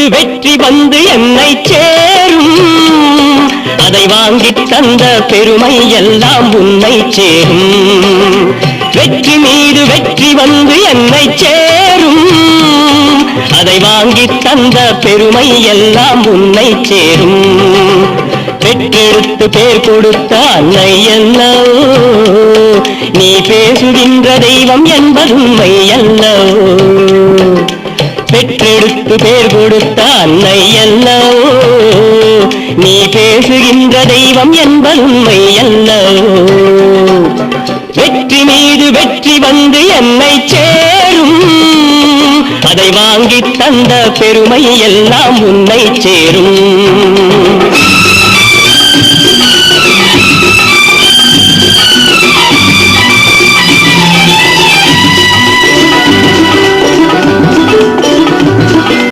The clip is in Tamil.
மீது வெற்றி வந்து என்னை சேரும் அதை வாங்கி தந்த பெருமை எல்லாம் உன்னை சேரும் வெற்றி மீது வெற்றி வந்து என்னை சேரும் அதை வாங்கி தந்த பெருமை எல்லாம் உன்னை சேரும் பெற்றெடுத்து பேர் கொடுத்த அன்னை அல்லவோ நீ பேசுகின்ற தெய்வம் என்பது உண்மை அல்லவோ பெற்றெடுத்து பேர் கொடுத்த அன்னை அல்லவோ நீ பேசுகின்ற தெய்வம் என்பது உண்மை அல்லவோ வெற்றி மீது வெற்றி வந்து என்னை சேரும் அதை வாங்கி தந்த பெருமை எல்லாம் உன்னை சேரும்